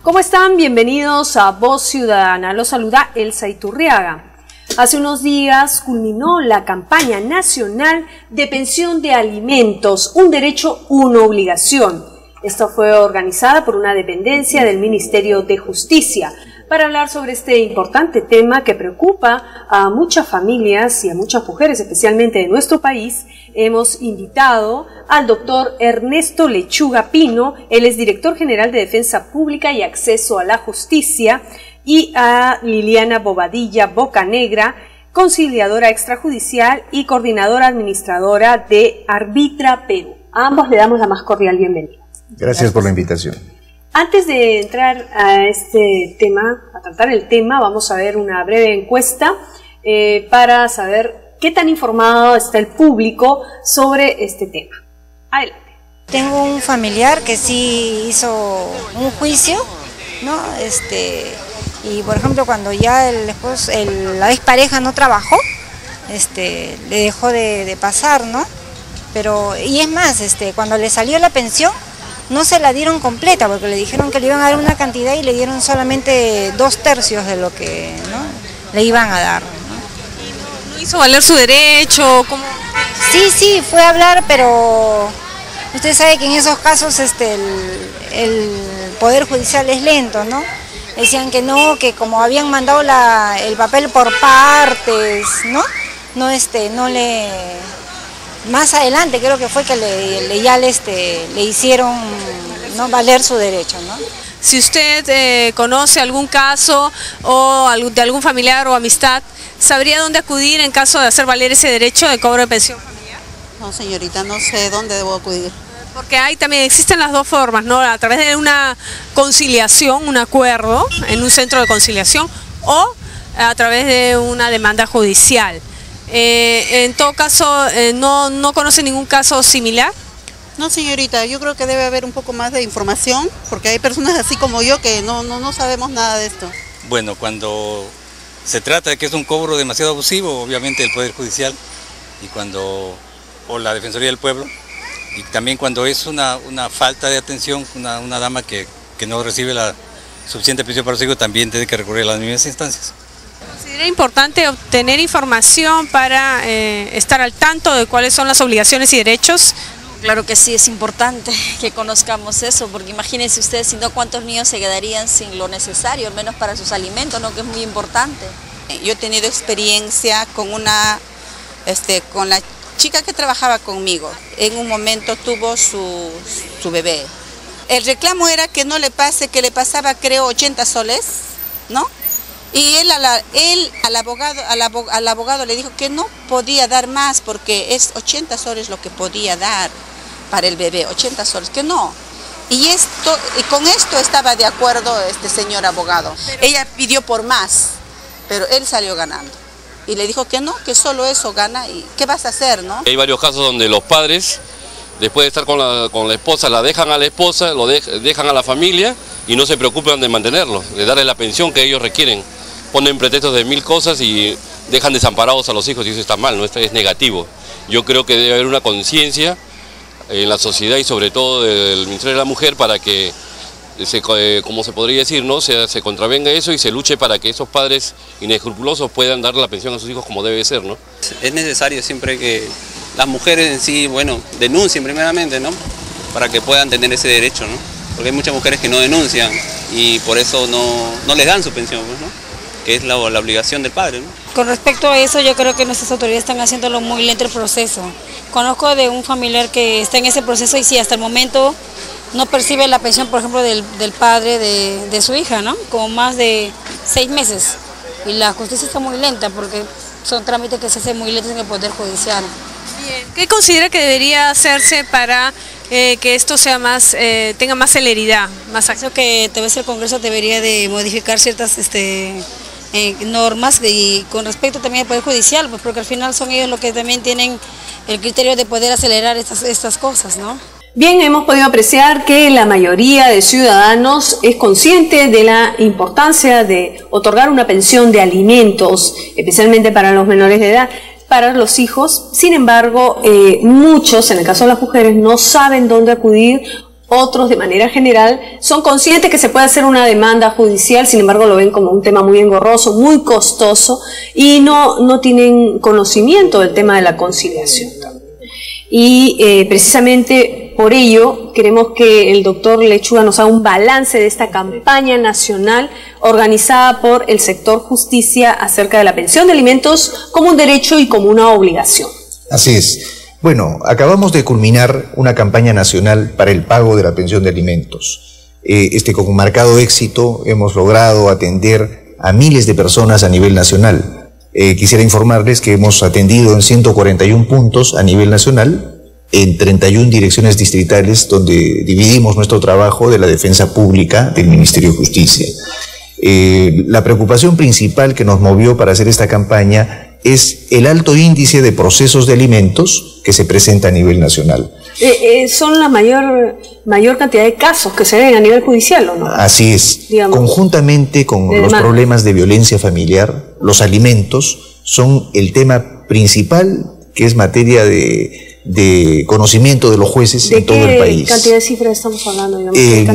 ¿Cómo están? Bienvenidos a Voz Ciudadana. Los saluda Elsa Iturriaga. Hace unos días culminó la campaña nacional de pensión de alimentos, un derecho, una obligación. Esta fue organizada por una dependencia del Ministerio de Justicia. Para hablar sobre este importante tema que preocupa a muchas familias y a muchas mujeres, especialmente de nuestro país, hemos invitado al doctor Ernesto Lechuga Pino. Él es director general de Defensa Pública y Acceso a la Justicia, y a Liliana Bobadilla Bocanegra, conciliadora extrajudicial y coordinadora administradora de Arbitra Perú. A ambos le damos la más cordial bienvenida. Gracias por la invitación. Antes de entrar a este tema, a tratar el tema, vamos a ver una breve encuesta para saber qué tan informado está el público sobre este tema. Adelante. Tengo un familiar que sí hizo un juicio, ¿no? Y por ejemplo, cuando ya la expareja no trabajó, le dejó de pasar, ¿no? Y es más, cuando le salió la pensión, no se la dieron completa, porque le dijeron que le iban a dar una cantidad y le dieron solamente 2/3 de lo que, ¿no?, le iban a dar, ¿no? ¿No hizo valer su derecho? ¿Cómo? Sí, fue a hablar, pero usted sabe que en esos casos el Poder Judicial es lento, ¿no? Decían que no, que como habían mandado el papel por partes, ¿no? Más adelante creo que fue que le hicieron, ¿no?, valer su derecho, ¿no? Si usted conoce algún caso o de algún familiar o amistad, ¿sabría dónde acudir en caso de hacer valer ese derecho de cobro de pensión familiar? No, señorita, no sé dónde debo acudir. Porque también existen las dos formas, ¿no? A través de una conciliación, un acuerdo en un centro de conciliación, o a través de una demanda judicial. En todo caso, ¿no conoce ningún caso similar? No, señorita, yo creo que debe haber un poco más de información, porque hay personas así como yo que no sabemos nada de esto. Bueno, cuando se trata de que es un cobro demasiado abusivo, obviamente el Poder Judicial o la Defensoría del Pueblo, y también cuando es una falta de atención, una dama que no recibe la suficiente pensión para su hijo, también tiene que recurrir a las mismas instancias. ¿Considera importante obtener información para estar al tanto de cuáles son las obligaciones y derechos? Claro que sí, es importante que conozcamos eso, porque imagínense ustedes, si no, cuántos niños se quedarían sin lo necesario, al menos para sus alimentos, ¿no?, que es muy importante. Yo he tenido experiencia con con la chica que trabajaba conmigo. En un momento tuvo su bebé. El reclamo era que no le pase, que le pasaba creo 80 soles, ¿no? Y él al abogado le dijo que no podía dar más porque es 80 soles lo que podía dar para el bebé, 80 soles, que no. Y con esto estaba de acuerdo este señor abogado. Ella pidió por más, pero él salió ganando. Y le dijo que no, que solo eso gana y ¿qué vas a hacer, no? Hay varios casos donde los padres, después de estar con la esposa, la dejan a la esposa, dejan a la familia y no se preocupan de mantenerlo, de darle la pensión que ellos requieren. Ponen pretextos de 1000 cosas y dejan desamparados a los hijos, y eso está mal, ¿no? Esto es negativo. Yo creo que debe haber una conciencia en la sociedad y sobre todo del Ministerio de la Mujer para que, como se podría decir, ¿no?, se contravenga eso y se luche para que esos padres inescrupulosos puedan dar la pensión a sus hijos como debe ser, ¿no? Es necesario siempre que las mujeres en sí, bueno, denuncien primeramente, ¿no?, para que puedan tener ese derecho, ¿no? Porque hay muchas mujeres que no denuncian y por eso no les dan su pensión, ¿no?, que es la obligación del padre, ¿no? Con respecto a eso, yo creo que nuestras autoridades están haciéndolo muy lento el proceso. Conozco de un familiar que está en ese proceso y sí, hasta el momento no percibe la pensión, por ejemplo, del padre de su hija, ¿no?, como más de 6 meses. Y la justicia está muy lenta porque son trámites que se hacen muy lentos en el Poder Judicial. Bien. ¿Qué considera que debería hacerse para que esto sea tenga más celeridad? Creo que tal vez el Congreso debería de modificar ciertas normas y con respecto también al Poder Judicial, pues porque al final son ellos los que también tienen el criterio de poder acelerar estas cosas, ¿no? Bien, hemos podido apreciar que la mayoría de ciudadanos es consciente de la importancia de otorgar una pensión de alimentos, especialmente para los menores de edad, para los hijos. Sin embargo, muchos, en el caso de las mujeres, no saben dónde acudir otros de manera general son conscientes que se puede hacer una demanda judicial, sin embargo lo ven como un tema muy engorroso, muy costoso y no tienen conocimiento del tema de la conciliación. Y precisamente por ello queremos que el doctor Lechuga nos haga un balance de esta campaña nacional organizada por el sector justicia acerca de la pensión de alimentos como un derecho y como una obligación. Así es. Bueno, acabamos de culminar una campaña nacional para el pago de la pensión de alimentos. Con marcado éxito hemos logrado atender a miles de personas a nivel nacional. Quisiera informarles que hemos atendido en 141 puntos a nivel nacional, en 31 direcciones distritales donde dividimos nuestro trabajo de la defensa pública del Ministerio de Justicia. La preocupación principal que nos movió para hacer esta campaña es el alto índice de procesos de alimentos que se presenta a nivel nacional. Son la mayor cantidad de casos que se ven a nivel judicial, ¿o no? Así es. Digamos, conjuntamente con los problemas de violencia familiar, los alimentos son el tema principal que es materia de conocimiento de los jueces en todo el país. ¿De qué cantidad de cifras estamos hablando?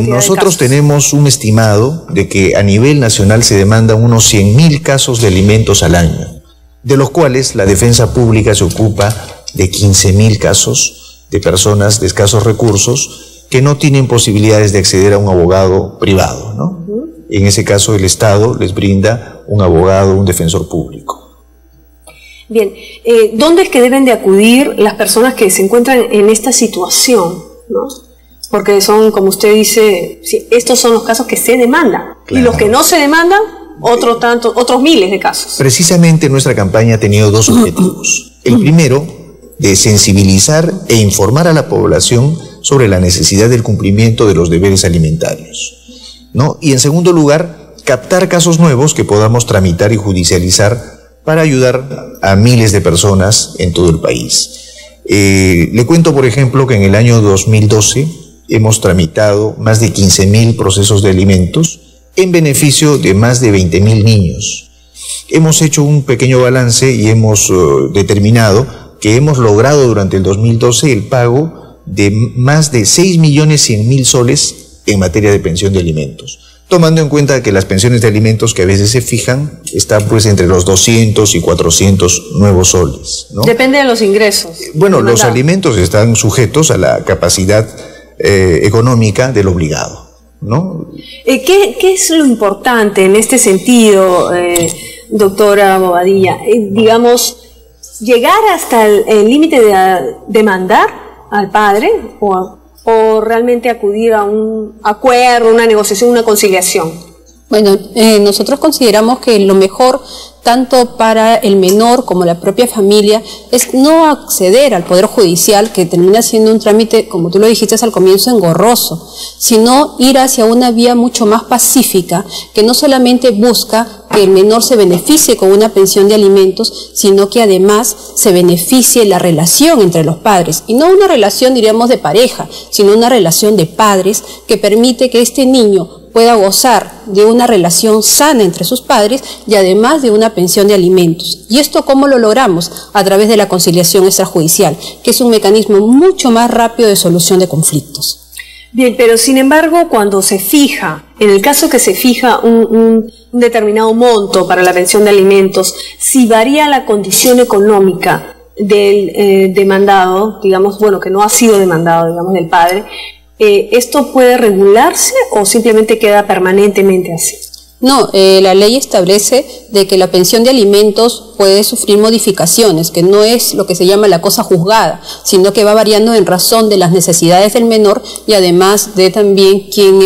Nosotros tenemos un estimado de que a nivel nacional se demandan unos 100.000 casos de alimentos al año, de los cuales la defensa pública se ocupa de 15.000 casos de personas de escasos recursos que no tienen posibilidades de acceder a un abogado privado, ¿no? En ese caso el Estado les brinda un abogado, un defensor público. Bien, ¿dónde es que deben de acudir las personas que se encuentran en esta situación, ¿no? Porque son, como usted dice, estos son los casos que se demandan, claro. Y los que no se demandan, otros miles de casos. Precisamente nuestra campaña ha tenido dos objetivos. El primero, de sensibilizar e informar a la población sobre la necesidad del cumplimiento de los deberes alimentarios, ¿no? Y en segundo lugar, captar casos nuevos que podamos tramitar y judicializar para ayudar a miles de personas en todo el país. Le cuento, por ejemplo, que en el año 2012 hemos tramitado más de 15.000 procesos de alimentos en beneficio de más de 20.000 niños. Hemos hecho un pequeño balance y hemos determinado que hemos logrado durante el 2012 el pago de más de 6.100.000 soles en materia de pensión de alimentos, tomando en cuenta que las pensiones de alimentos que a veces se fijan están pues entre los 200 y 400 nuevos soles, ¿no? Depende de los ingresos. Bueno, los alimentos están sujetos a la capacidad económica del obligado, ¿no? ¿Qué es lo importante en este sentido, doctora Bobadilla? Digamos, llegar hasta el límite de demandar al padre o realmente acudir a un acuerdo, una negociación, una conciliación. Bueno, nosotros consideramos que lo mejor, tanto para el menor como la propia familia, es no acceder al Poder Judicial, que termina siendo un trámite, como tú lo dijiste al comienzo, engorroso, sino ir hacia una vía mucho más pacífica, que no solamente busca que el menor se beneficie con una pensión de alimentos, sino que además se beneficie la relación entre los padres, y no una relación, diríamos, de pareja, sino una relación de padres que permite que este niño pueda gozar de una relación sana entre sus padres y además de una pensión de alimentos. ¿Y esto cómo lo logramos? A través de la conciliación extrajudicial, que es un mecanismo mucho más rápido de solución de conflictos. Bien, pero sin embargo, cuando se fija, en el caso que se fija un determinado monto para la pensión de alimentos, si varía la condición económica del demandado, digamos, bueno, que no ha sido demandado, digamos, del padre, ¿esto puede regularse o simplemente queda permanentemente así? No, la ley establece de que la pensión de alimentos puede sufrir modificaciones, que no es lo que se llama la cosa juzgada, sino que va variando en razón de las necesidades del menor y además de también quien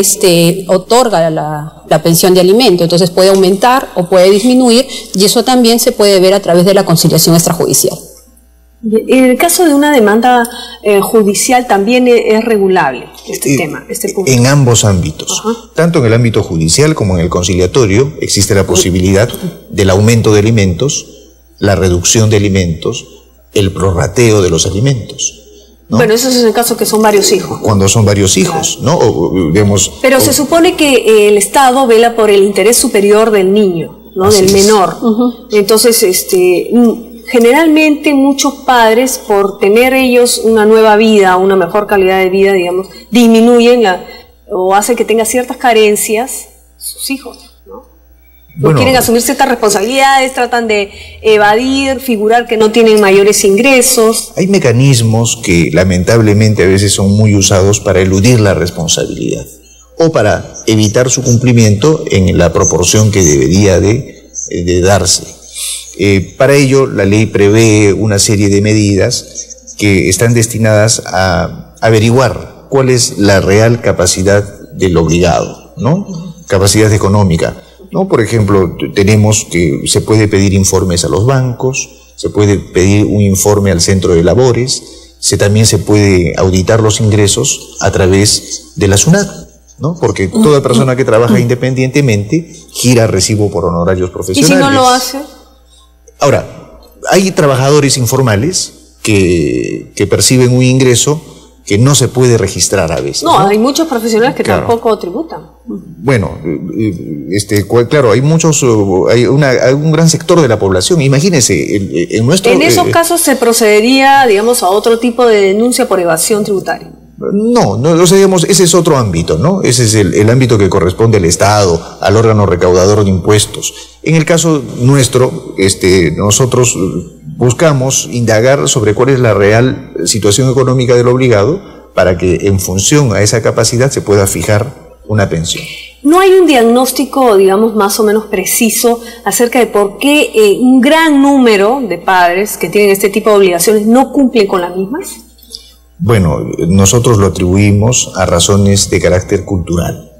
otorga la pensión de alimento. Entonces puede aumentar o puede disminuir y eso también se puede ver a través de la conciliación extrajudicial. En el caso de una demanda judicial también es regulable este tema, este punto. En ambos ámbitos, tanto en el ámbito judicial como en el conciliatorio, existe la posibilidad del aumento de alimentos, la reducción de alimentos, el prorrateo de los alimentos, ¿no? Bueno, eso es en el caso que son varios hijos. Cuando son varios hijos, ¿no? Pero se supone que el Estado vela por el interés superior del niño, ¿no? Del menor. Entonces, generalmente muchos padres, por tener ellos una nueva vida, una mejor calidad de vida, digamos, disminuyen o hacen que tenga ciertas carencias sus hijos, ¿no? No quieren asumir ciertas responsabilidades, tratan de evadir, figurar que no tienen mayores ingresos. Hay mecanismos que lamentablemente a veces son muy usados para eludir la responsabilidad o para evitar su cumplimiento en la proporción que debería de darse. Para ello, la ley prevé una serie de medidas que están destinadas a averiguar cuál es la real capacidad del obligado, ¿no? Capacidad económica, ¿no? Por ejemplo, tenemos que se puede pedir informes a los bancos, se puede pedir un informe al centro de labores, también se puede auditar los ingresos a través de la SUNAT, ¿no? Porque toda persona que trabaja independientemente gira recibo por honorarios profesionales. ¿Y si no lo hace? Ahora, hay trabajadores informales que perciben un ingreso que no se puede registrar a veces. No, hay muchos profesionales que tampoco tributan. Bueno, claro, hay muchos, hay un gran sector de la población. Imagínense, en esos casos se procedería, digamos, a otro tipo de denuncia por evasión tributaria. No, o sea, digamos, ese es otro ámbito, ¿no? Ese es el ámbito que corresponde al Estado, al órgano recaudador de impuestos. En el caso nuestro, nosotros buscamos indagar sobre cuál es la real situación económica del obligado para que en función a esa capacidad se pueda fijar una pensión. ¿No hay un diagnóstico, digamos, más o menos preciso acerca de por qué un gran número de padres que tienen este tipo de obligaciones no cumplen con las mismas? Bueno, nosotros lo atribuimos a razones de carácter cultural.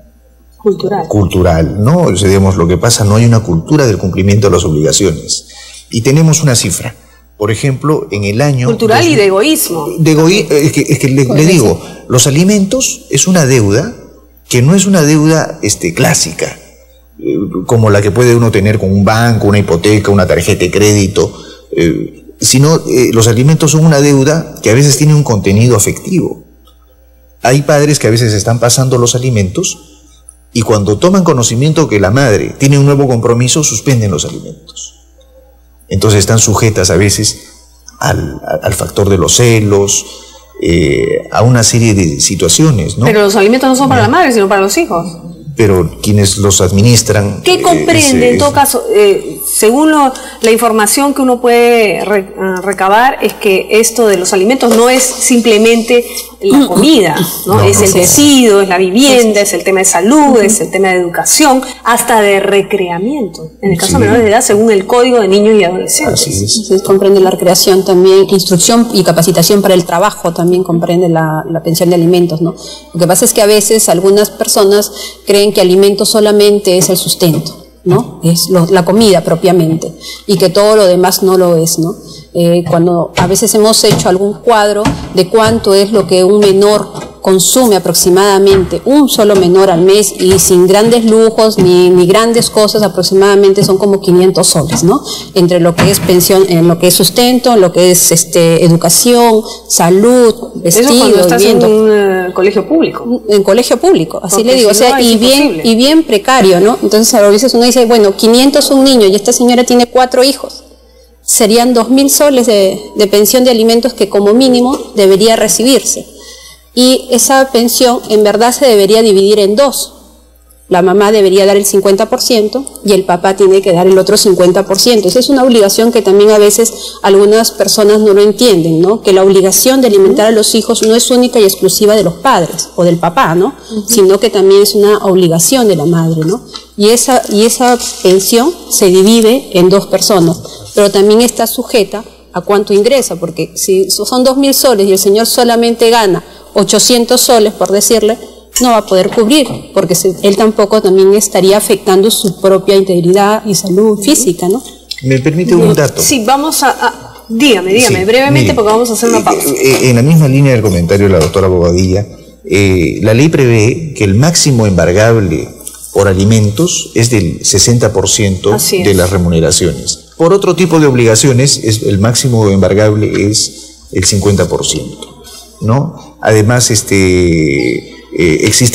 Cultural, ¿no? O sea, digamos, lo que pasa, no hay una cultura del cumplimiento de las obligaciones. Y tenemos una cifra. Por ejemplo, en el año... Cultural y de egoísmo. Es que le digo, los alimentos es una deuda que no es una deuda clásica, como la que puede uno tener con un banco, una hipoteca, una tarjeta de crédito, sino los alimentos son una deuda que a veces tiene un contenido afectivo. Hay padres que a veces están pasando los alimentos y cuando toman conocimiento que la madre tiene un nuevo compromiso, suspenden los alimentos. Entonces están sujetas a veces al factor de los celos, a una serie de situaciones, ¿no? Pero los alimentos no son para la madre, sino para los hijos. Pero quienes los administran... ¿Qué comprende en todo caso? Según la información que uno puede recabar, es que esto de los alimentos no es simplemente la comida, ¿no? Es el vestido, es la vivienda, es el tema de salud, es el tema de educación, hasta de recreamiento. En el caso de menores de edad, según el Código de Niños y Adolescentes. Así es. Entonces, comprende la recreación también, instrucción y capacitación para el trabajo, también comprende la pensión de alimentos, ¿no? Lo que pasa es que a veces algunas personas creen que alimento solamente es el sustento, ¿no? Es la comida propiamente, y que todo lo demás no lo es, ¿no? Cuando a veces hemos hecho algún cuadro de cuánto es lo que un menor consume aproximadamente, un solo menor al mes, y sin grandes lujos ni grandes cosas, aproximadamente son como 500 soles, ¿no? Entre lo que es pensión, en lo que es sustento, en lo que es educación, salud, vestido, eso cuando estás vivienda. En un colegio público. En colegio público, así Porque le digo, si o sea, no, y bien precario, ¿no? Entonces a veces uno dice, bueno, 500 un niño y esta señora tiene 4 hijos. Serían 2.000 soles de pensión de alimentos que como mínimo debería recibirse. Y esa pensión en verdad se debería dividir en 2. La mamá debería dar el 50% y el papá tiene que dar el otro 50%. Esa es una obligación que también a veces algunas personas no lo entienden, ¿no? Que la obligación de alimentar a los hijos no es única y exclusiva de los padres o del papá, ¿no? Sino que también es una obligación de la madre, ¿no? Y esa pensión se divide en 2 personas, pero también está sujeta a cuánto ingresa, porque si son 2.000 soles y el señor solamente gana 800 soles, por decirle, no va a poder cubrir, porque él tampoco también estaría afectando su propia integridad y salud física, ¿no? ¿Me permite un dato? Sí, vamos dígame, brevemente, porque vamos a hacer una pausa. En la misma línea del comentario de la doctora Bobadilla, la ley prevé que el máximo embargable por alimentos es del 60% de las remuneraciones. Por otro tipo de obligaciones, el máximo embargable es el 50%, ¿no? Además, existe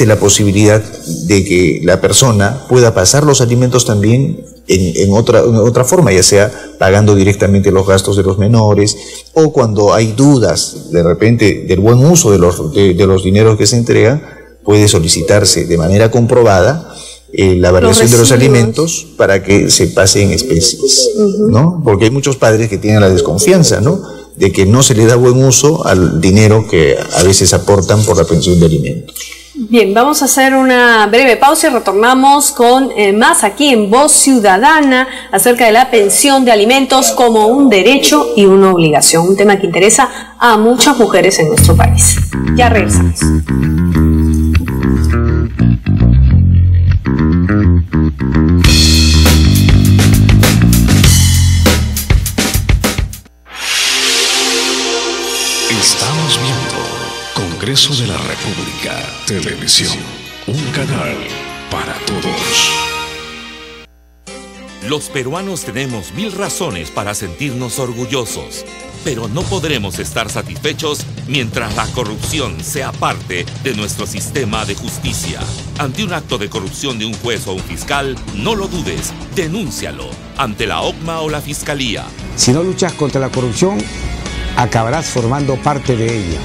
la posibilidad de que la persona pueda pasar los alimentos también en otra forma, ya sea pagando directamente los gastos de los menores, o cuando hay dudas de repente del buen uso de los dineros que se entregan, puede solicitarse de manera comprobada la variación de los alimentos para que se pase en especies, ¿no? Porque hay muchos padres que tienen la desconfianza, ¿no?, de que no se le da buen uso al dinero que a veces aportan por la pensión de alimentos. Bien, vamos a hacer una breve pausa y retornamos con más aquí en Voz Ciudadana acerca de la pensión de alimentos como un derecho y una obligación, un tema que interesa a muchas mujeres en nuestro país. Ya regresamos. Estamos viendo Congreso de la República Televisión, un canal para todos. Los peruanos tenemos 1000 razones para sentirnos orgullosos, pero no podremos estar satisfechos mientras la corrupción sea parte de nuestro sistema de justicia. Ante un acto de corrupción de un juez o un fiscal, no lo dudes, denúncialo ante la OCMA o la Fiscalía. Si no luchas contra la corrupción, acabarás formando parte de ella.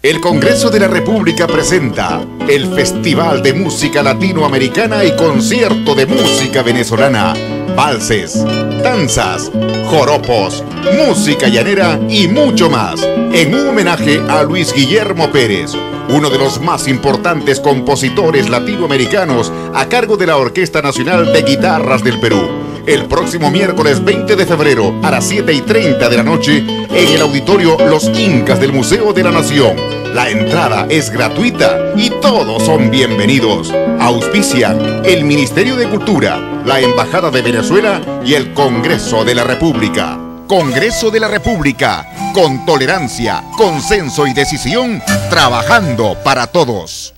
El Congreso de la República presenta el Festival de Música Latinoamericana y Concierto de Música Venezolana, valses, danzas, joropos, música llanera y mucho más, en un homenaje a Luis Guillermo Pérez, uno de los más importantes compositores latinoamericanos a cargo de la Orquesta Nacional de Guitarras del Perú. El próximo miércoles 20 de febrero a las 7:30 de la noche en el auditorio Los Incas del Museo de la Nación. La entrada es gratuita y todos son bienvenidos. Auspician el Ministerio de Cultura, la Embajada de Venezuela y el Congreso de la República. Congreso de la República, con tolerancia, consenso y decisión, trabajando para todos.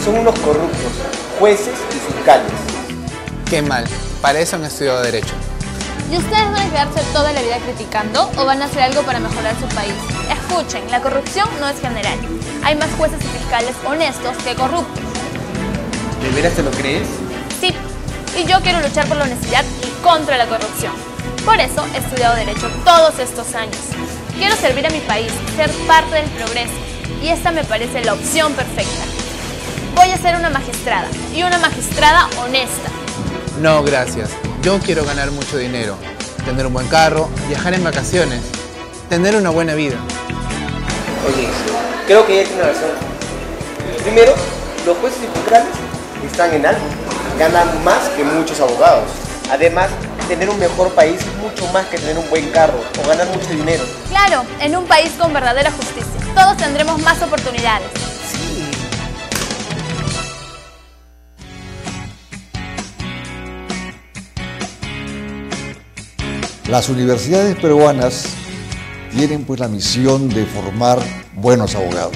Son unos corruptos, jueces y fiscales. Qué mal, para eso han estudiado Derecho. ¿Y ustedes van a quedarse toda la vida criticando o van a hacer algo para mejorar su país? Escuchen, la corrupción no es general. Hay más jueces y fiscales honestos que corruptos. ¿De veras te lo crees? Sí, y yo quiero luchar por la honestidad y contra la corrupción. Por eso he estudiado Derecho todos estos años. Quiero servir a mi país, ser parte del progreso, y esta me parece la opción perfecta. Voy a ser una magistrada, y una magistrada honesta. No, gracias. Yo quiero ganar mucho dinero, tener un buen carro, viajar en vacaciones, tener una buena vida. Oye, creo que ella tiene razón. Primero, los jueces y fiscales están en algo, ganan más que muchos abogados. Además, tener un mejor país es mucho más que tener un buen carro o ganar mucho dinero. Claro, en un país con verdadera justicia, todos tendremos más oportunidades. Las universidades peruanas tienen pues la misión de formar buenos abogados.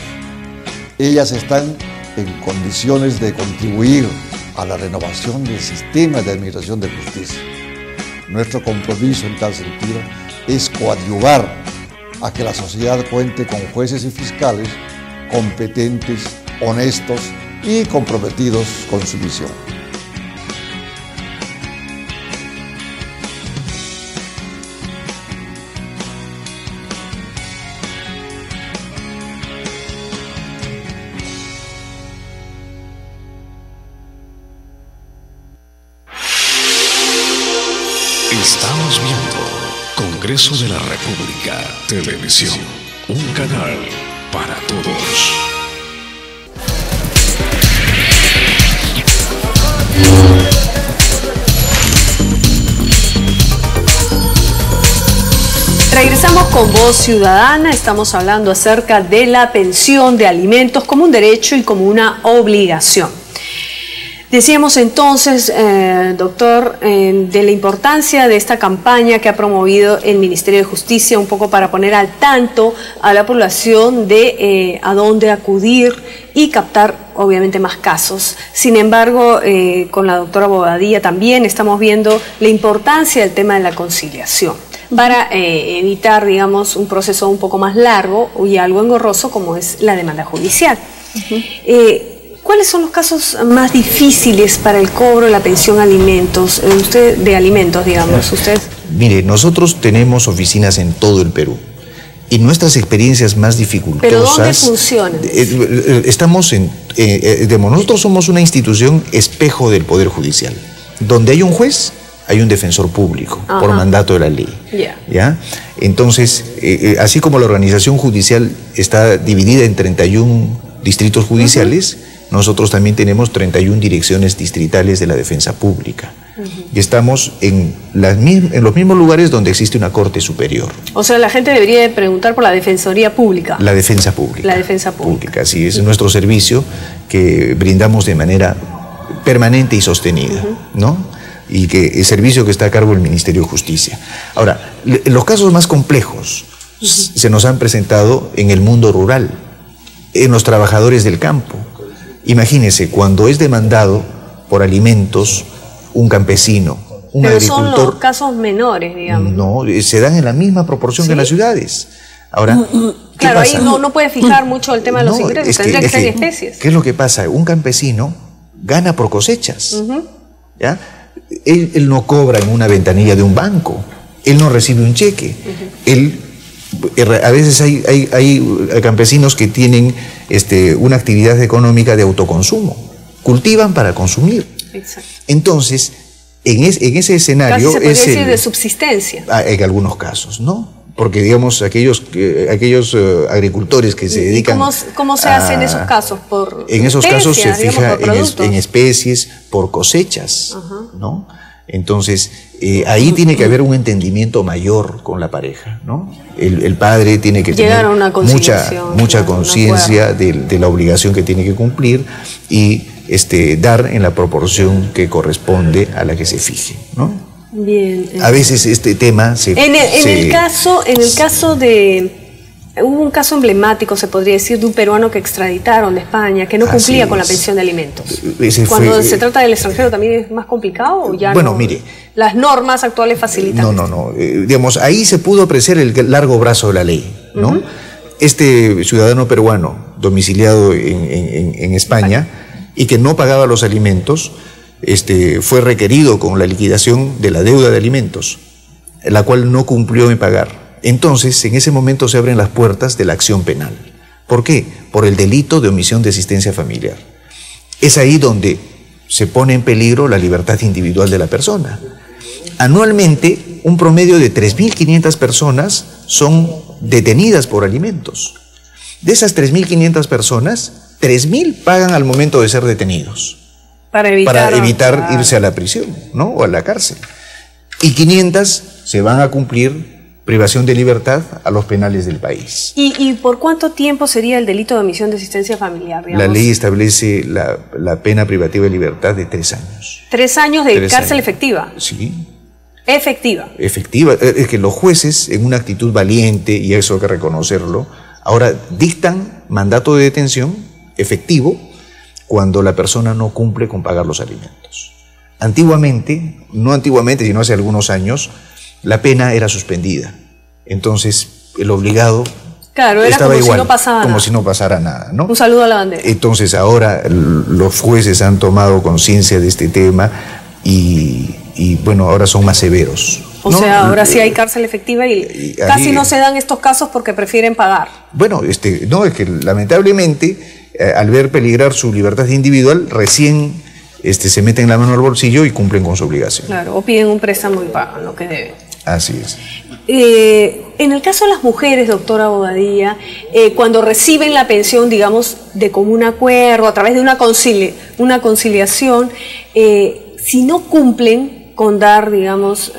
Ellas están en condiciones de contribuir a la renovación del sistema de administración de justicia. Nuestro compromiso en tal sentido es coadyuvar a que la sociedad cuente con jueces y fiscales competentes, honestos y comprometidos con su misión. Estamos viendo Congreso de la República Televisión, un canal para todos. Regresamos con Voz Ciudadana, estamos hablando acerca de la pensión de alimentos como un derecho y como una obligación. Decíamos entonces, doctor, de la importancia de esta campaña que ha promovido el Ministerio de Justicia, un poco para poner al tanto a la población de a dónde acudir y captar obviamente más casos. Sin embargo, con la doctora Bobadilla también estamos viendo la importancia del tema de la conciliación para evitar, digamos, un proceso un poco más largo y algo engorroso como es la demanda judicial. ¿Cuáles son los casos más difíciles para el cobro de la pensión alimentos, de alimentos, digamos? ¿Usted? Mire, nosotros tenemos oficinas en todo el Perú y nuestras experiencias más dificultosas... ¿Pero dónde funcionan? Nosotros somos una institución espejo del Poder Judicial. Donde hay un juez, hay un defensor público, por mandato de la ley. ¿Ya? Entonces, así como la organización judicial está dividida en 31 distritos judiciales, nosotros también tenemos 31 direcciones distritales de la defensa pública. Y estamos en los mismos lugares donde existe una corte superior. O sea, la gente debería de preguntar por la defensoría pública. La defensa pública. La defensa pública. Sí, es nuestro servicio que brindamos de manera permanente y sostenida, ¿no? Y que el servicio que está a cargo del Ministerio de Justicia. Ahora, los casos más complejos se nos han presentado en el mundo rural, en los trabajadores del campo. Imagínense, cuando es demandado por alimentos un campesino, un agricultor... Pero son los casos menores, digamos. No, se dan en la misma proporción que en las ciudades. Ahora, claro, ahí no puede fijar mucho el tema de los ingresos, tendría que ser en especies. ¿Qué es lo que pasa? Un campesino gana por cosechas, ¿ya? Él no cobra en una ventanilla de un banco, él no recibe un cheque, a veces hay campesinos que tienen una actividad económica de autoconsumo, cultivan para consumir. Exacto. Entonces, en ese escenario... Casi se podría decir de subsistencia. En algunos casos, ¿no? Porque, digamos, aquellos agricultores que se dedican... ¿Cómo se hace en esos casos? En esos casos se fija en especies, por cosechas, ¿no? Entonces, ahí tiene que haber un entendimiento mayor con la pareja, ¿no? El padre tiene que tener mucha conciencia de la obligación que tiene que cumplir y dar en la proporción que corresponde a la que se fije, ¿no? Bien. A veces este tema en el caso de... Hubo un caso emblemático, se podría decir, de un peruano que extraditaron de España, que no cumplía con la pensión de alimentos. Cuando se trata del extranjero, ¿también es más complicado o ya bueno, mire, las normas actuales facilitan? No. Digamos, ahí se pudo apreciar el largo brazo de la ley, ¿no? Este ciudadano peruano domiciliado en España y que no pagaba los alimentos, fue requerido con la liquidación de la deuda de alimentos, la cual no cumplió en pagar. Entonces, en ese momento se abren las puertas de la acción penal. ¿Por qué? Por el delito de omisión de asistencia familiar. Es ahí donde se pone en peligro la libertad individual de la persona. Anualmente, un promedio de 3.500 personas son detenidas por alimentos. De esas 3.500 personas, 3.000 pagan al momento de ser detenidos. Para evitar irse a la prisión, ¿no? O a la cárcel. Y 500 se van a cumplir privación de libertad a los penales del país. ¿Y por cuánto tiempo sería el delito de omisión de asistencia familiar? Digamos? La ley establece la pena privativa de libertad de 3 años. 3 años de cárcel efectiva. Sí. Efectiva. Es que los jueces, en una actitud valiente, y eso hay que reconocerlo, ahora dictan mandato de detención efectivo cuando la persona no cumple con pagar los alimentos. Antiguamente, no antiguamente, sino hace algunos años, la pena era suspendida. Entonces, el obligado estaba como igual, si no pasaba como nada. Si no pasara nada, ¿no? Un saludo a la bandera. Entonces, ahora los jueces han tomado conciencia de este tema y bueno, ahora son más severos. O sea, ahora sí hay cárcel efectiva y casi no se dan estos casos porque prefieren pagar. Bueno, no, es que lamentablemente, al ver peligrar su libertad individual, recién se meten la mano al bolsillo y cumplen con su obligación. Claro, o piden un préstamo y pagan lo que deben. Así es. En el caso de las mujeres, doctora Bobadilla, cuando reciben la pensión, digamos, de común acuerdo, a través de una conciliación, si no cumplen con dar, digamos,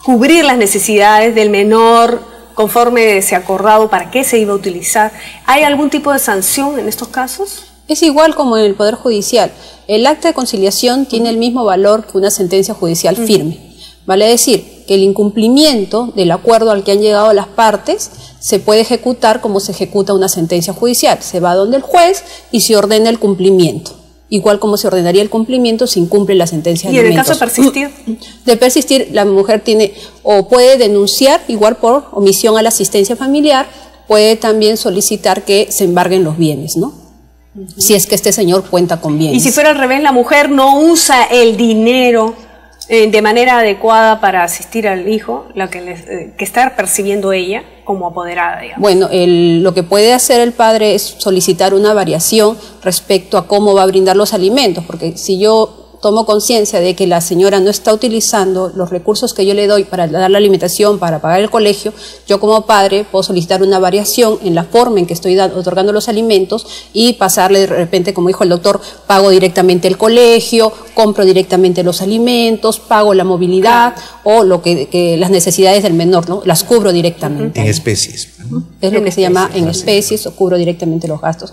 cubrir las necesidades del menor conforme se ha acordado para qué se iba a utilizar, ¿hay algún tipo de sanción en estos casos? Es igual como en el Poder Judicial. El acta de conciliación tiene el mismo valor que una sentencia judicial firme. Vale decir que el incumplimiento del acuerdo al que han llegado las partes se puede ejecutar como se ejecuta una sentencia judicial. Se va donde el juez y se ordena el cumplimiento. Igual como se ordenaría el cumplimiento si incumple la sentencia de alimentos. ¿Y en el caso de persistir? De persistir, la mujer tiene o puede denunciar, igual por omisión a la asistencia familiar, puede también solicitar que se embarguen los bienes, ¿no? Si es que este señor cuenta con bienes. Y si fuera al revés, la mujer no usa el dinero de manera adecuada para asistir al hijo, la que está percibiendo ella como apoderada, digamos. Bueno, lo que puede hacer el padre es solicitar una variación respecto a cómo va a brindar los alimentos, porque si yo tomo conciencia de que la señora no está utilizando los recursos que yo le doy para dar la alimentación, para pagar el colegio, yo como padre puedo solicitar una variación en la forma en que estoy otorgando los alimentos y pasarle de repente, como dijo el doctor, pago directamente el colegio, compro directamente los alimentos, pago la movilidad o lo que las necesidades del menor, ¿no? Las cubro directamente. En especies. Es lo que se llama en especies o cubro directamente los gastos.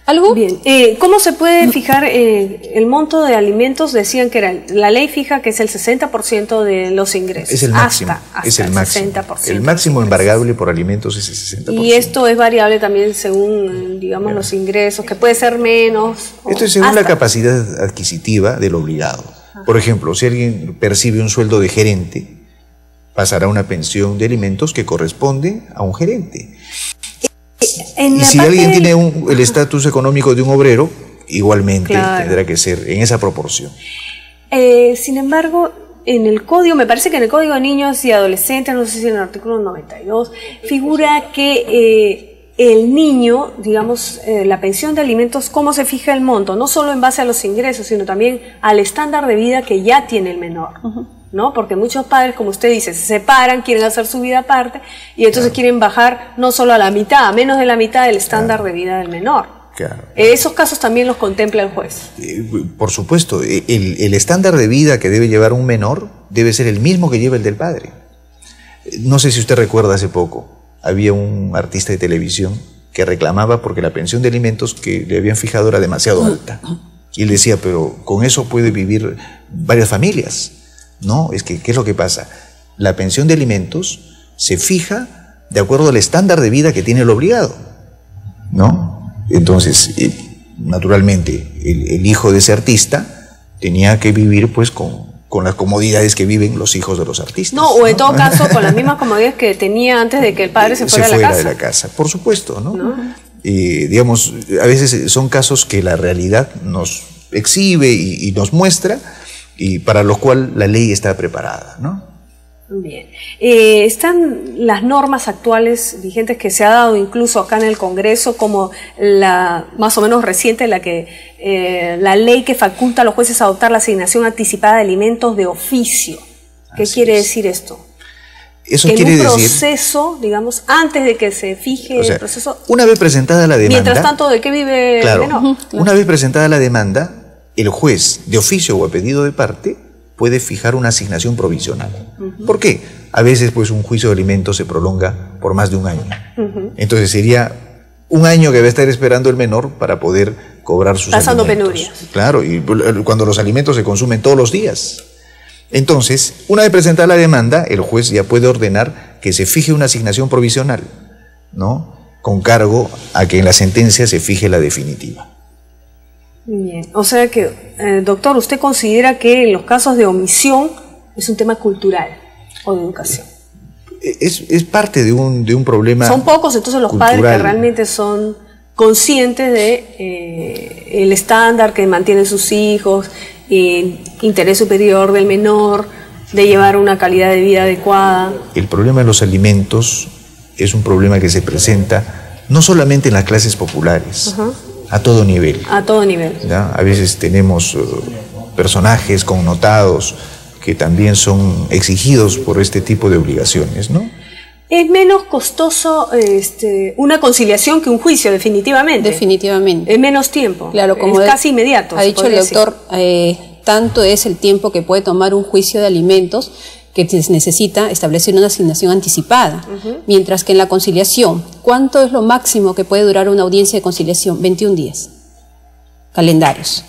¿Algo? Bien. ¿Cómo se puede fijar el monto de alimentos? Decían que la ley fija que es el 60% de los ingresos. Es el máximo. Hasta es el máximo. 60%. El máximo embargable por alimentos es el 60%. Y esto es variable también según, digamos, los ingresos, que puede ser menos. Esto es según la capacidad adquisitiva del obligado. Por ejemplo, si alguien percibe un sueldo de gerente, pasará una pensión de alimentos que corresponde a un gerente. Y si alguien tiene el estatus económico de un obrero, igualmente tendrá que ser en esa proporción. Sin embargo, en el código, me parece que en el Código de Niños y Adolescentes, no sé si en el artículo 92, figura que el niño, digamos, la pensión de alimentos, ¿cómo se fija el monto? No solo en base a los ingresos, sino también al estándar de vida que ya tiene el menor. ¿No? Porque muchos padres, como usted dice, se separan, quieren hacer su vida aparte y entonces quieren bajar no solo a la mitad, a menos de la mitad del estándar de vida del menor. Esos casos también los contempla el juez. Por supuesto, el estándar de vida que debe llevar un menor debe ser el mismo que lleva el del padre. No sé si usted recuerda, hace poco había un artista de televisión que reclamaba porque la pensión de alimentos que le habían fijado era demasiado alta. Y él decía, pero con eso puede vivir varias familias. No, es que, ¿qué es lo que pasa? La pensión de alimentos se fija de acuerdo al estándar de vida que tiene el obligado, ¿no? Entonces, naturalmente, el hijo de ese artista tenía que vivir pues con las comodidades que viven los hijos de los artistas. No, o en todo caso, con las mismas comodidades que tenía antes de que el padre se fuera de la casa. Por supuesto, ¿no? Digamos, a veces son casos que la realidad nos exhibe y nos muestra, y para lo cual la ley está preparada, ¿no? Bien. Están las normas actuales vigentes que se ha dado incluso acá en el Congreso, como la más o menos reciente, la ley que faculta a los jueces a adoptar la asignación anticipada de alimentos de oficio. ¿Qué quiere decir esto? Eso que quiere en un decir, proceso, digamos, antes de que se fije el proceso. Una vez presentada la demanda. Mientras tanto, ¿de qué vive el menor? Una vez presentada la demanda, el juez, de oficio o a pedido de parte, puede fijar una asignación provisional. ¿Por qué? A veces pues un juicio de alimentos se prolonga por más de un año. Entonces sería un año que va a estar esperando el menor para poder cobrar sus pasando alimentos. penurias. Claro, y cuando los alimentos se consumen todos los días. Entonces, una vez presentada la demanda, el juez ya puede ordenar que se fije una asignación provisional, ¿no? Con cargo a que en la sentencia se fije la definitiva. Bien, o sea que, doctor, ¿usted considera que en los casos de omisión es un tema cultural o de educación? Es parte de un problema. Son pocos entonces los cultural. padres que realmente son conscientes de el estándar que mantienen sus hijos, interés superior del menor, de llevar una calidad de vida adecuada. El problema de los alimentos es un problema que se presenta no solamente en las clases populares, a todo nivel. A todo nivel. ¿Ya? A veces tenemos personajes connotados que también son exigidos por este tipo de obligaciones, ¿no? Es menos costoso una conciliación que un juicio, definitivamente. Definitivamente. Es menos tiempo. Claro, como es casi inmediato. Ha dicho el doctor, tanto es el tiempo que puede tomar un juicio de alimentos que se necesita establecer una asignación anticipada. Mientras que en la conciliación, ¿cuánto es lo máximo que puede durar una audiencia de conciliación? 21 días. calendarios.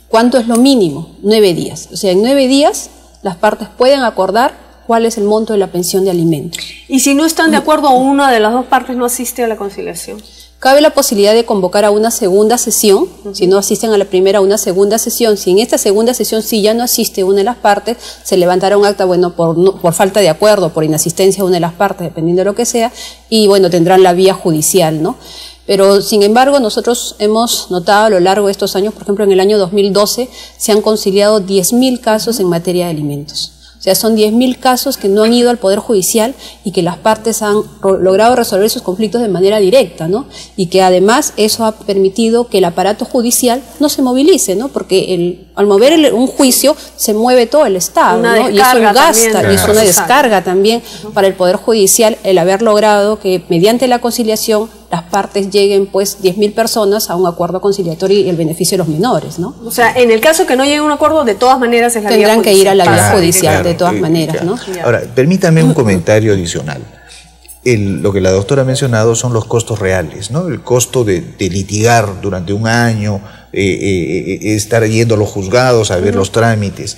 ¿Cuánto es lo mínimo? 9 días. O sea, en 9 días las partes pueden acordar cuál es el monto de la pensión de alimentos. ¿Y si no están de acuerdo o una de las dos partes no asiste a la conciliación? Cabe la posibilidad de convocar a una segunda sesión, si no asisten a la primera, a una segunda sesión. Si en esta segunda sesión si ya no asiste una de las partes, se levantará un acta, bueno, por falta de acuerdo, por inasistencia a una de las partes, dependiendo de lo que sea, y bueno, tendrán la vía judicial, ¿no? Pero, sin embargo, nosotros hemos notado a lo largo de estos años, por ejemplo, en el año 2012, se han conciliado 10.000 casos en materia de alimentos. O sea, son 10.000 casos que no han ido al Poder Judicial y que las partes han logrado resolver sus conflictos de manera directa, ¿no? Y que además eso ha permitido que el aparato judicial no se movilice, ¿no? Porque al mover un juicio se mueve todo el Estado, ¿no? Y eso gasta, y es una descarga también para el Poder Judicial el haber logrado que mediante la conciliación las partes lleguen, pues, 10.000 personas a un acuerdo conciliatorio y el beneficio de los menores, ¿no? O sea, en el caso que no llegue a un acuerdo, de todas maneras es la vía judicial. Tendrán que ir a la vía judicial, de todas maneras, ¿no? Ahora, permítame un comentario adicional. Lo que la doctora ha mencionado son los costos reales, ¿no? El costo de litigar durante un año, estar yendo a los juzgados a ver los trámites.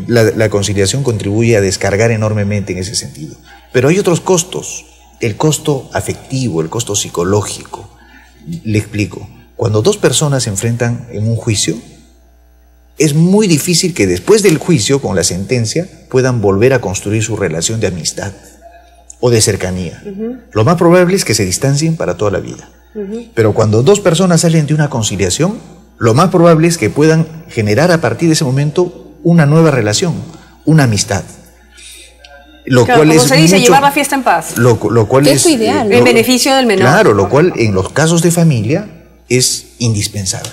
La conciliación contribuye a descargar enormemente en ese sentido. Pero hay otros costos. El costo afectivo, el costo psicológico. Le explico. Cuando dos personas se enfrentan en un juicio, es muy difícil que después del juicio, con la sentencia, puedan volver a construir su relación de amistad o de cercanía. Lo más probable es que se distancien para toda la vida. Pero cuando dos personas salen de una conciliación, lo más probable es que puedan generar a partir de ese momento una nueva relación, una amistad. Lo claro, cual como es se dice, mucho, llevar la fiesta en paz. Lo cual es ideal, en beneficio del menor. Claro, lo cual en los casos de familia es indispensable.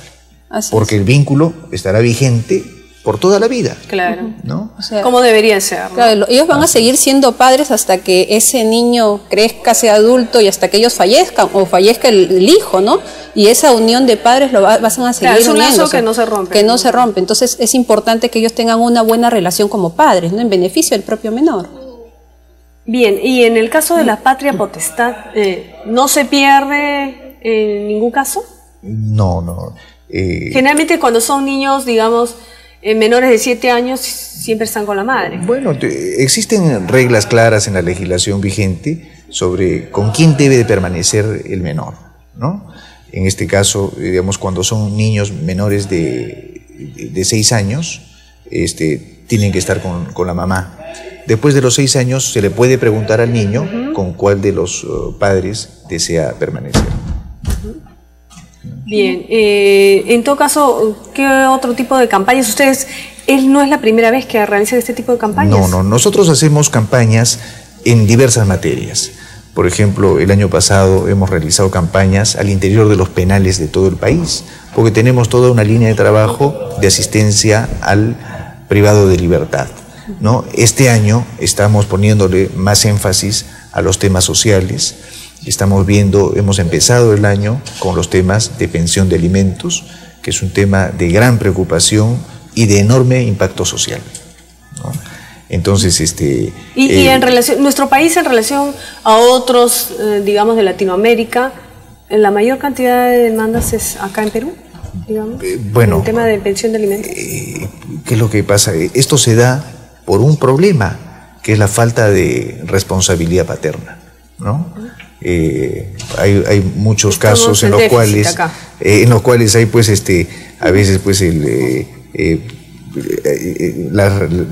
Porque el vínculo estará vigente por toda la vida. Claro. ¿No? O sea, como debería ser, ¿no? Claro, ellos van a seguir siendo padres hasta que ese niño crezca, sea adulto y hasta que ellos fallezcan o fallezca el hijo, ¿no? Y esa unión de padres lo van a seguir claro, es un uniéndose, lazo que no se rompe. Que no se rompe. Entonces es importante que ellos tengan una buena relación como padres, ¿no? En beneficio del propio menor. Bien, y en el caso de la patria potestad, ¿no se pierde en ningún caso? No. Generalmente cuando son niños, digamos, menores de 7 años, siempre están con la madre. Bueno, existen reglas claras en la legislación vigente sobre con quién debe de permanecer el menor, ¿no? En este caso, digamos, cuando son niños menores de 6 años, tienen que estar con la mamá. Después de los 6 años se le puede preguntar al niño con cuál de los padres desea permanecer. Bien, en todo caso, ¿qué otro tipo de campañas? Ustedes, no es la primera vez que realizan este tipo de campañas. No, nosotros hacemos campañas en diversas materias. Por ejemplo, el año pasado hemos realizado campañas al interior de los penales de todo el país, porque tenemos toda una línea de trabajo de asistencia al privado de libertad, ¿no? Este año estamos poniéndole más énfasis a los temas sociales. Hemos empezado el año con los temas de pensión de alimentos, que es un tema de gran preocupación y de enorme impacto social, ¿no? Entonces, y en relación, nuestro país en relación a otros, digamos, de Latinoamérica, la mayor cantidad de demandas es acá en Perú, digamos, bueno, el tema de pensión de alimentos. ¿Qué es lo que pasa? Esto se da por un problema, que es la falta de responsabilidad paterna, ¿no? Hay muchos casos en los cuales hay pues a veces pues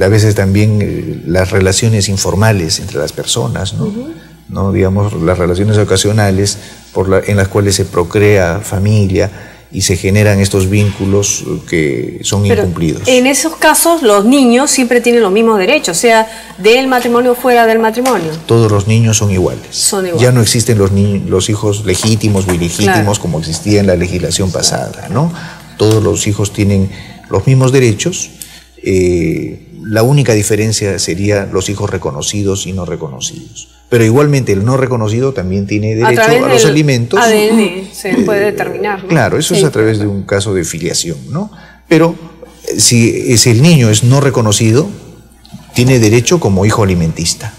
a veces también las relaciones informales entre las personas, ¿no? ¿No? Digamos, las relaciones ocasionales en las cuales se procrea familia y se generan estos vínculos que son incumplidos. En esos casos los niños siempre tienen los mismos derechos, sea del matrimonio o fuera del matrimonio. Todos los niños son iguales. Ya no existen los hijos legítimos o ilegítimos, claro, como existía en la legislación pasada, ¿no? Todos los hijos tienen los mismos derechos. La única diferencia sería los hijos reconocidos y no reconocidos. Pero igualmente el no reconocido también tiene derecho a los alimentos. ADN se puede determinar, ¿no? Claro, eso es a través de un caso de filiación, ¿no? Pero si el niño es no reconocido, tiene derecho como hijo alimentista,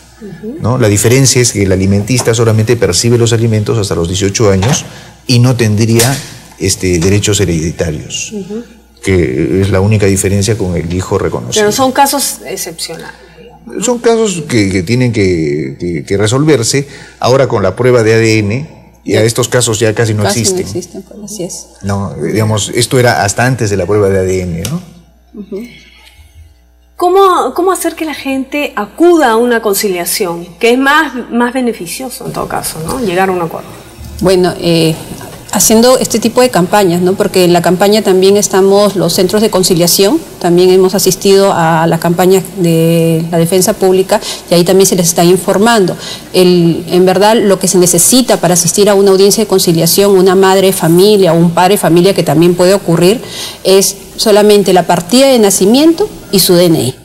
¿no? La diferencia es que el alimentista solamente percibe los alimentos hasta los 18 años y no tendría derechos hereditarios, que es la única diferencia con el hijo reconocido. Pero son casos excepcionales. Son casos que tienen que resolverse. Ahora con la prueba de ADN, ya estos casos ya casi no existen. No existen, pues así es. No, digamos, esto era hasta antes de la prueba de ADN, ¿no? ¿Cómo hacer que la gente acuda a una conciliación? Que es más beneficioso en todo caso, ¿no? Llegar a un acuerdo. Bueno, haciendo este tipo de campañas, ¿no? Porque en la campaña también estamos los centros de conciliación, también hemos asistido a la campaña de la defensa pública y ahí también se les está informando. En verdad, lo que se necesita para asistir a una audiencia de conciliación, una madre de familia o un padre de familia, que también puede ocurrir, es solamente la partida de nacimiento y su DNI.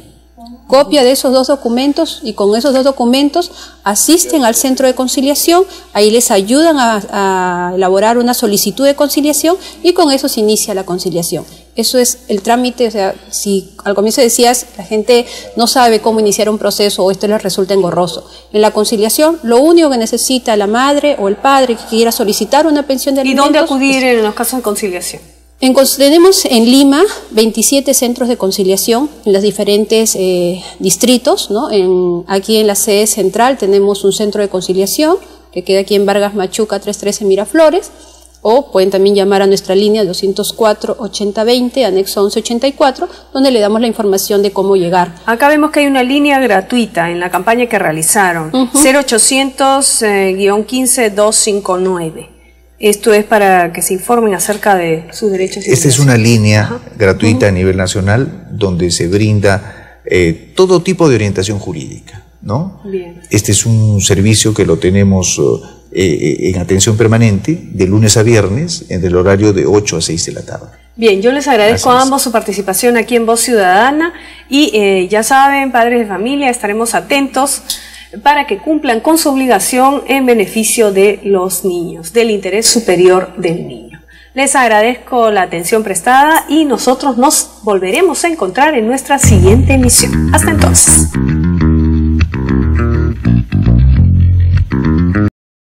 Copia de esos 2 documentos, y con esos 2 documentos asisten al centro de conciliación, ahí les ayudan a elaborar una solicitud de conciliación y con eso se inicia la conciliación. Eso es el trámite. O sea, si al comienzo decías la gente no sabe cómo iniciar un proceso o esto les resulta engorroso, en la conciliación lo único que necesita la madre o el padre que quiera solicitar una pensión de alimentos. ¿Y dónde acudir en los casos de conciliación? Tenemos en Lima 27 centros de conciliación en los diferentes distritos, ¿no? Aquí en la sede central tenemos un centro de conciliación que queda aquí en Vargas Machuca 313 Miraflores, o pueden también llamar a nuestra línea 204-8020, anexo 1184, donde le damos la información de cómo llegar. Acá vemos que hay una línea gratuita en la campaña que realizaron, 0800-15-259. Esto es para que se informen acerca de sus derechos. Esta es una línea gratuita a nivel nacional donde se brinda todo tipo de orientación jurídica, ¿no? Bien. Este es un servicio que lo tenemos en atención permanente de lunes a viernes en el horario de 8 a 6 de la tarde. Bien, yo les agradezco a ambos su participación aquí en Voz Ciudadana y ya saben, padres de familia, estaremos atentos para que cumplan con su obligación en beneficio de los niños, del interés superior del niño. Les agradezco la atención prestada y nosotros nos volveremos a encontrar en nuestra siguiente emisión. Hasta entonces.